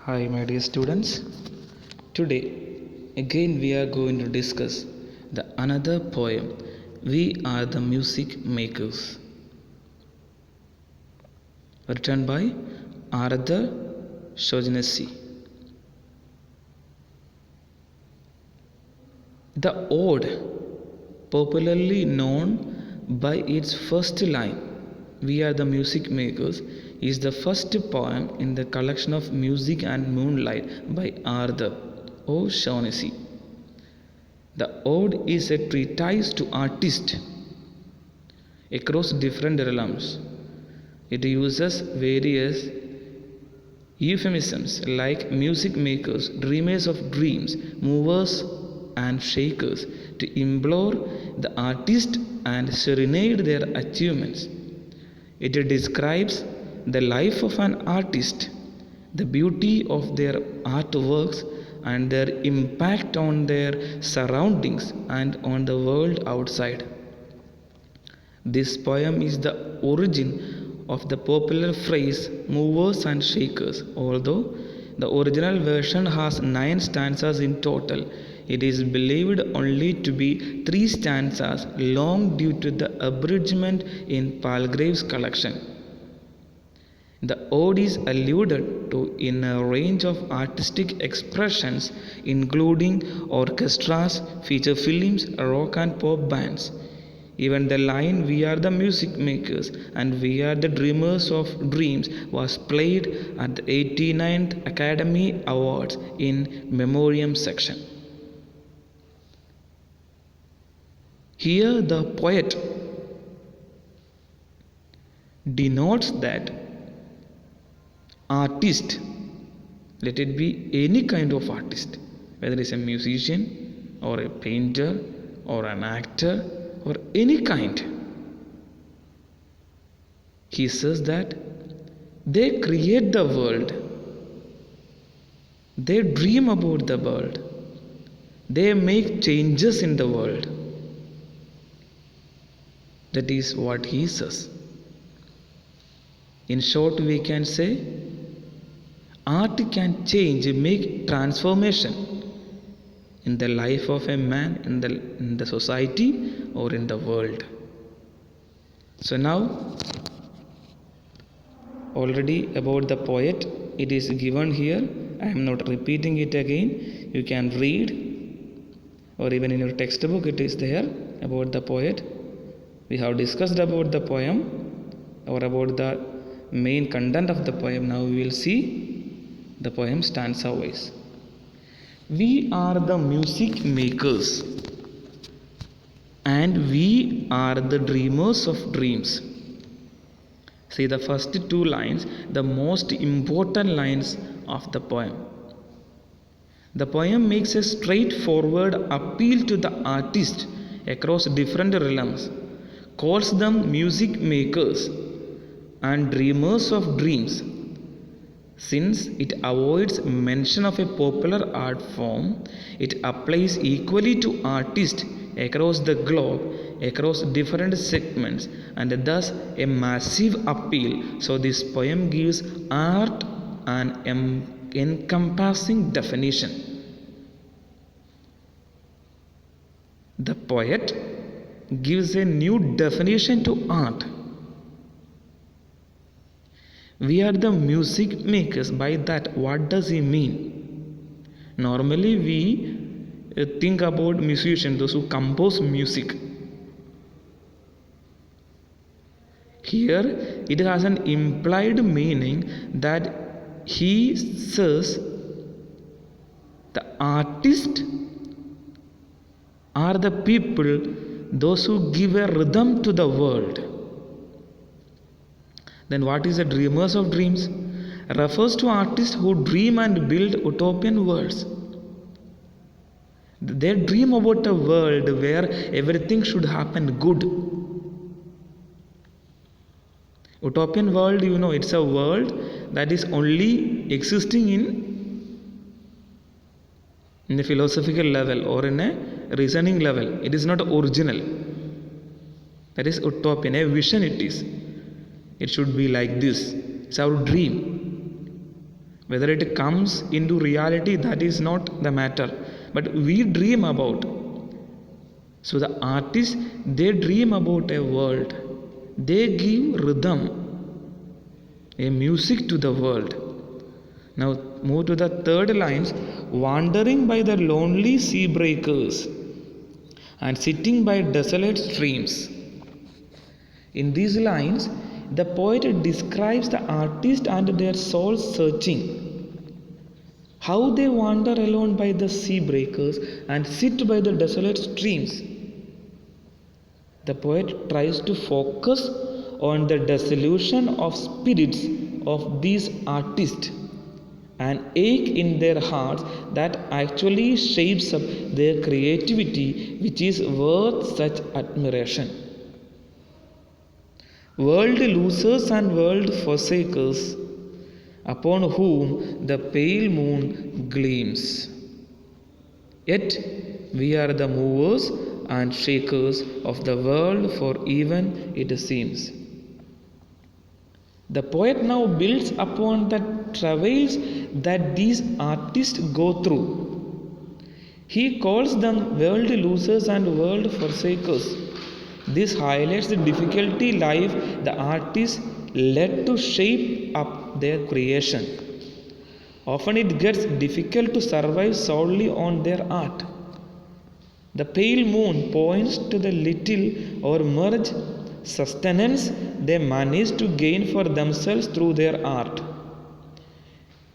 Hi, my dear students. Today, again, we are going to discuss the another poem. We are the music makers, written by Arthur Shaughnessy. The ode, popularly known by its first line, "We are the music makers," is the first poem in the collection of Music and Moonlight by Arthur Shaughnessy. The ode is a treatise to artists across different realms. It uses various euphemisms like music makers, dreamers of dreams, movers and shakers to implore the artist and serenade their achievements. It describes the life of an artist, the beauty of their artworks, and their impact on their surroundings and on the world outside. This poem is the origin of the popular phrase movers and shakers. Although the original version has 9 stanzas in total, it is believed only to be 3 stanzas long due to the abridgment in Palgrave's collection. The ode is alluded to in a range of artistic expressions, including orchestras, feature films, rock and pop bands. Even the line "We are the music makers and we are the dreamers of dreams" was played at the 89th Academy Awards in Memoriam section. Here the poet denotes that artist, let it be any kind of artist, whether it's a musician or a painter or an actor or any kind, he says that they create the world, they dream about the world, they make changes in the world. That is what he says. In short, we can say art can change, make transformation in the life of a man, in the society or in the world. So now, already about the poet, it is given here. I am not repeating it again. You can read, or even in your textbook it is there about the poet. We have discussed about the poem or about the main content of the poem. Now we will see the poem stanza wise. We are the music makers and we are the dreamers of dreams. See the first 2 lines, the most important lines of the poem. The poem makes a straightforward appeal to the artist across different realms, calls them music makers and dreamers of dreams. Since it avoids mention of a popular art form, it applies equally to artists across the globe, across different segments, and thus a massive appeal. So this poem gives art an encompassing definition. The poet gives a new definition to art. We are the music makers. By that, what does he mean? Normally we think about musicians, those who compose music. Here it has an implied meaning that he says the artist are the people, those who give a rhythm to the world. Then what is the dreamers of dreams? Refers to artists who dream and build utopian worlds. They dream about a world where everything should happen good. Utopian world, it's a world that is only existing in a philosophical level or in a reasoning level. It is not original. That is utopian, a vision it is. It should be like this. It's our dream. Whether it comes into reality, that is not the matter, but we dream about. So the artists, they dream about a world. They give rhythm, a music to the world. Now move to the third lines. Wandering by the lonely sea breakers and sitting by desolate streams. In these lines, the poet describes the artist and their soul searching. How they wander alone by the sea breakers and sit by the desolate streams. The poet tries to focus on the dissolution of spirits of these artists, an ache in their hearts that actually shapes up their creativity, which is worth such admiration. World losers and world forsakers, upon whom the pale moon gleams. Yet we are the movers and shakers of the world, for even it seems. The poet now builds upon the travails that these artists go through. He calls them world losers and world forsakers. This highlights the difficulty life the artists led to shape up their creation. Often it gets difficult to survive solely on their art. The pale moon points to the little or merged sustenance they manage to gain for themselves through their art.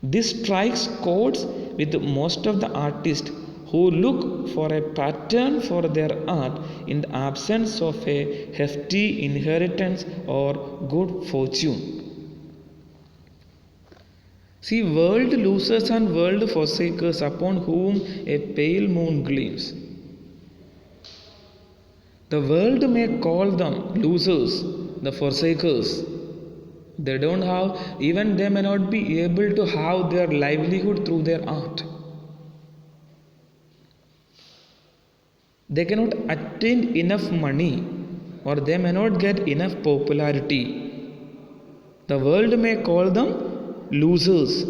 This strikes chords with most of the artists who look for a pattern for their art in the absence of a hefty inheritance or good fortune. See, world losers and world forsakers, upon whom a pale moon gleams. The world may call them losers, the forsakers. They don't have, even they may not be able to have their livelihood through their art. They cannot attain enough money, or they may not get enough popularity. The world may call them losers.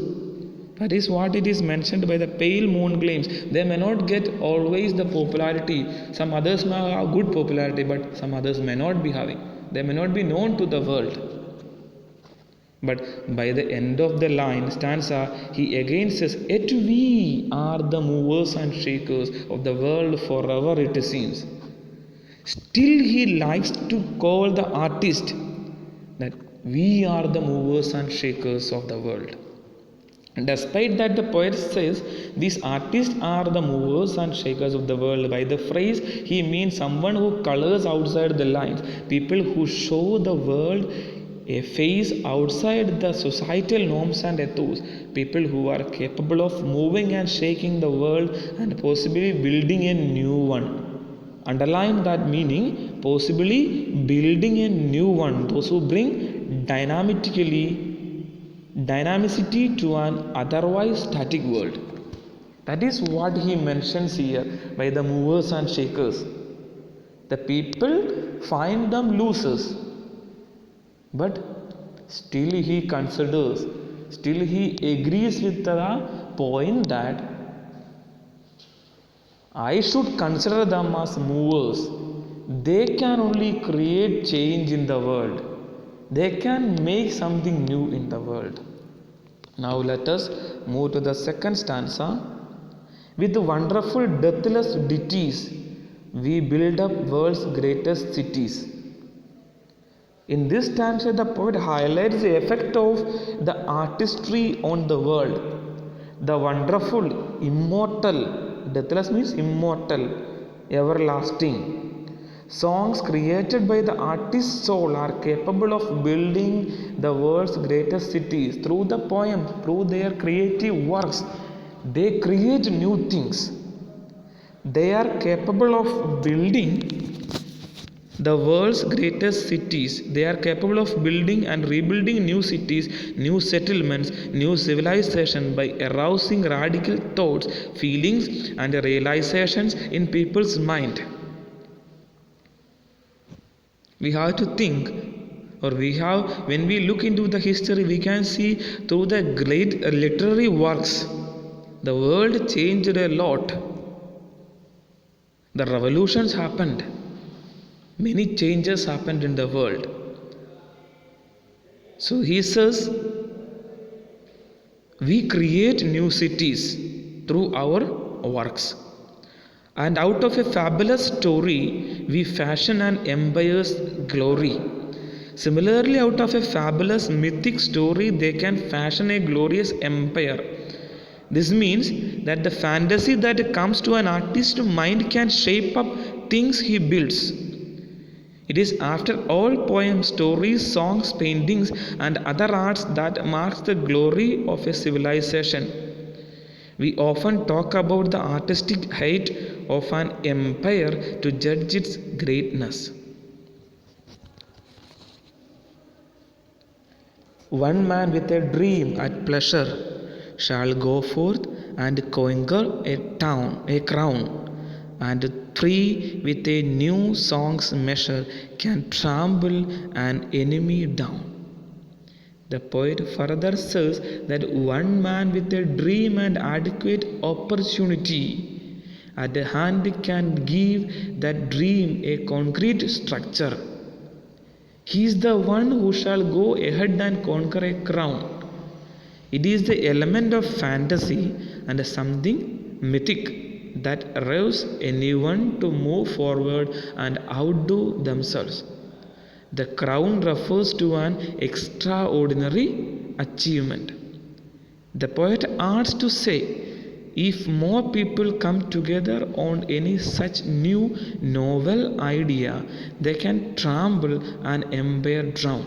That is what it is mentioned by the pale moon gleams. They may not get always the popularity. Some others may have good popularity, but some others may not be having. They may not be known to the world. But by the end of the line, stanza, he again says, yet we are the movers and shakers of the world forever, it seems. Still he likes to call the artist that we are the movers and shakers of the world. And despite that, the poet says these artists are the movers and shakers of the world. By the phrase, he means someone who colors outside the lines, people who show the world a face outside the societal norms and ethos, people who are capable of moving and shaking the world and possibly building a new one. Underline that meaning, possibly building a new one. Those who bring dynamicity to an otherwise static world. That is what he mentions here by the movers and shakers. The people find them losers, but still he considers, still he agrees with the point that I should consider them as movers. They can only create change in the world. They can make something new in the world. Now let us move to the second stanza. With wonderful deathless ditties, we build up world's greatest cities. In this stanza, the poet highlights the effect of the artistry on the world. The wonderful, immortal, deathless means immortal, everlasting. Songs created by the artist's soul are capable of building the world's greatest cities. Through the poems, through their creative works, they create new things. They are capable of building the world's greatest cities. They are capable of building and rebuilding new cities, new settlements, new civilization by arousing radical thoughts, feelings, and realizations in people's mind. We have to think Or we have, when we look into the history, we can see through the great literary works, the world changed a lot. The revolutions happened. Many changes happened in the world. So he says, we create new cities through our works. And out of a fabulous story, we fashion an empire's glory. Similarly, out of a fabulous mythic story, they can fashion a glorious empire. This means that the fantasy that comes to an artist's mind can shape up things he builds. It is, after all, poems, stories, songs, paintings, and other arts that marks the glory of a civilization. We often talk about the artistic height of an empire to judge its greatness. One man with a dream at pleasure shall go forth and conquer a town, a crown, and three with a new song's measure can trample an enemy down. The poet further says that one man with a dream and adequate opportunity at hand can give that dream a concrete structure. He is the one who shall go ahead and conquer a crown. It is the element of fantasy and something mythic that allows anyone to move forward and outdo themselves. The crown refers to an extraordinary achievement. The poet adds to say, if more people come together on any such new novel idea, they can trample an empire down.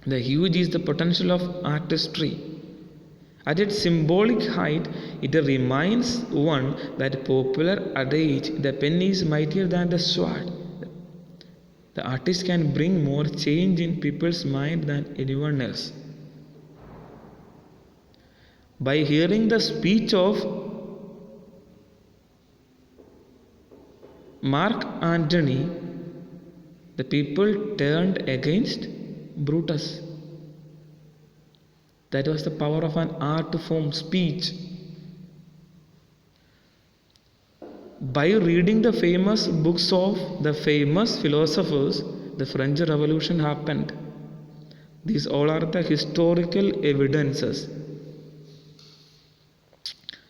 The huge is the potential of artistry. At its symbolic height, it reminds one that popular adage, the pen is mightier than the sword. The artist can bring more change in people's mind than anyone else. By hearing the speech of Mark Antony, the people turned against Brutus. That was the power of an art form, speech. By reading the famous books of the famous philosophers, the French Revolution happened. These all are the historical evidences.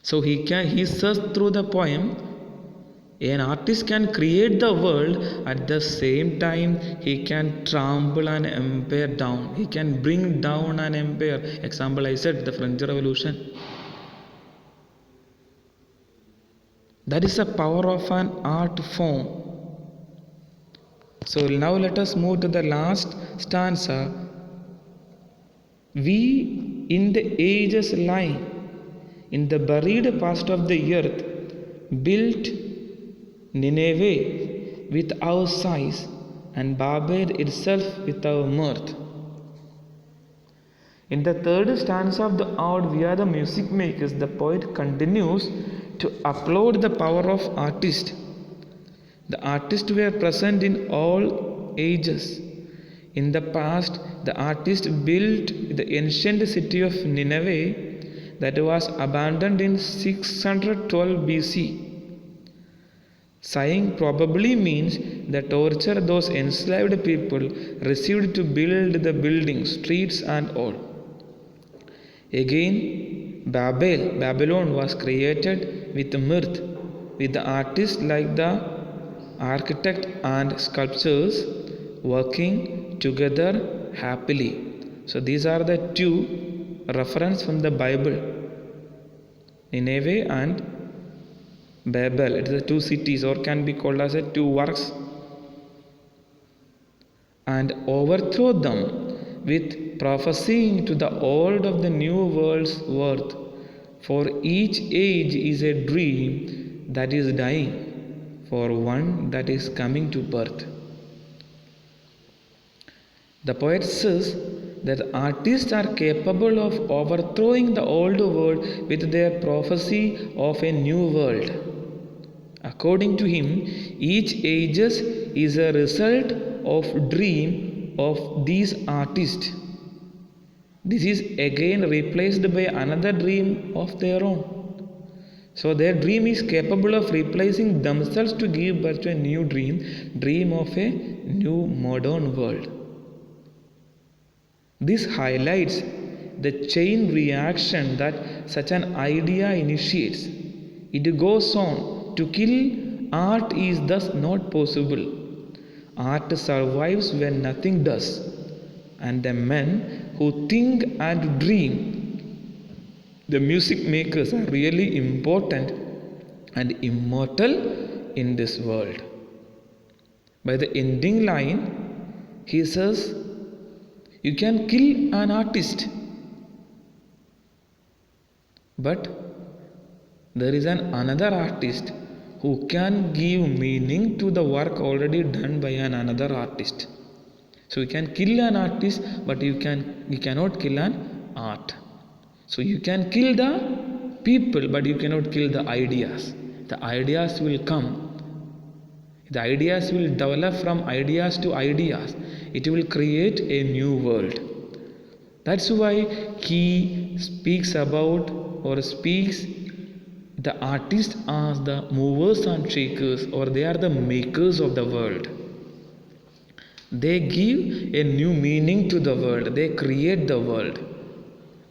So he says through the poem, an artist can create the world, at the same time he can trample an empire down. He can bring down an empire. Example, I said the French Revolution. That is the power of an art form. So now let us move to the last stanza. We in the ages lying in the buried past of the earth built Nineveh with our sighs and Babel itself with our mirth. In the third stanza of the ode, we are the music makers. The poet continues to applaud the power of artists. The artists were present in all ages. In the past, the artists built the ancient city of Nineveh that was abandoned in 612 BC. Sighing probably means the torture those enslaved people received to build the buildings, streets and all. Again, Babylon was created with mirth, with the artists like the architect and sculptors working together happily. So these are the two references from the Bible, Nineveh and Babel. It is the two cities, or can be called as two works, and overthrow them with prophesying to the old of the new world's worth. For each age is a dream that is dying, for one that is coming to birth. The poet says that artists are capable of overthrowing the old world with their prophecy of a new world. According to him, each age is a result of dream of these artists, this is again replaced by another dream of their own. So their dream is capable of replacing themselves to give birth to a new dream of a new modern world. This highlights the chain reaction that such an idea initiates. It goes on to kill art is thus not possible. Art survives when nothing does, and the men who think and dream, the music makers, are really important and immortal in this world. By the ending line, he says, you can kill an artist, but there is another artist who can give meaning to the work already done by another artist. So you can kill an artist, but you cannot kill an art. So you can kill the people, but you cannot kill the ideas. The ideas will come. The ideas will develop from ideas to ideas. It will create a new world. That's why he speaks about or speaks the artists as the movers and shakers, or they are the makers of the world. They give a new meaning to the world. They create the world.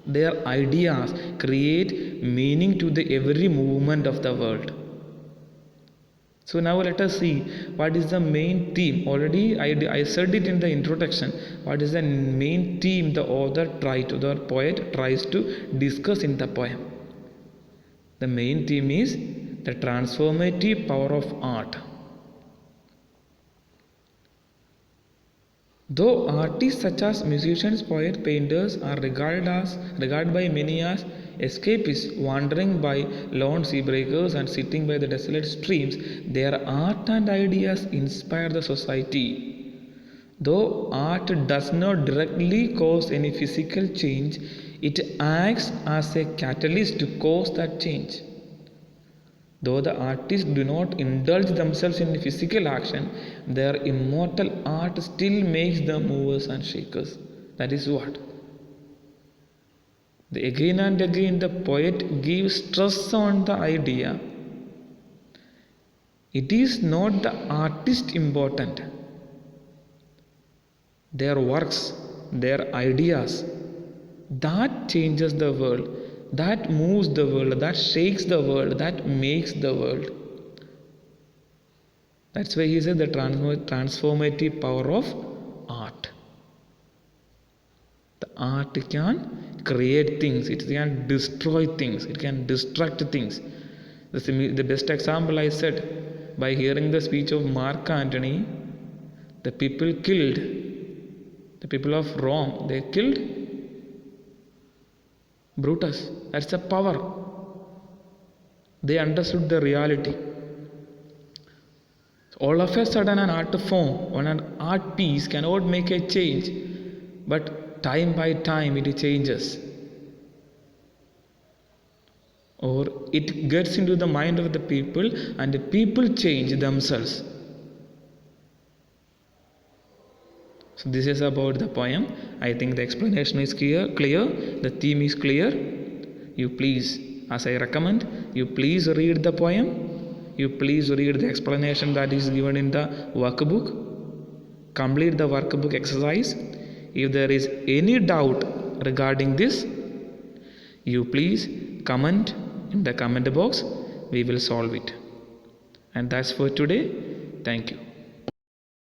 Their ideas create meaning to the every movement of the world. So now let us see what is the main theme. Already I said it in the introduction. What is the main theme the poet tries to discuss in the poem? The main theme is the transformative power of art. Though artists such as musicians, poets, painters are regarded by many as escapists wandering by lone sea breakers and sitting by the desolate streams, their art and ideas inspire the society. Though art does not directly cause any physical change, it acts as a catalyst to cause that change. Though the artists do not indulge themselves in physical action, their immortal art still makes them movers and shakers. That is what? Again and again the poet gives stress on the idea. It is not the artist important. Their works, their ideas, that changes the world. That moves the world, that shakes the world, that makes the world. That's why he said the transformative power of art. The art can create things, it can destroy things, it can destruct things. The best example I said, by hearing the speech of Mark Antony, the people killed, the people of Rome, they killed Brutus. That's the power. They understood the reality. All of a sudden an art form or an art piece cannot make a change, but time by time it changes, or it gets into the mind of the people and the people change themselves. So this is about the poem. I think the explanation is clear, the theme is clear. You please, as I recommend, you please read the poem. You please read the explanation that is given in the workbook. Complete the workbook exercise. If there is any doubt regarding this, you please comment in the comment box. We will solve it. And that's for today. Thank you.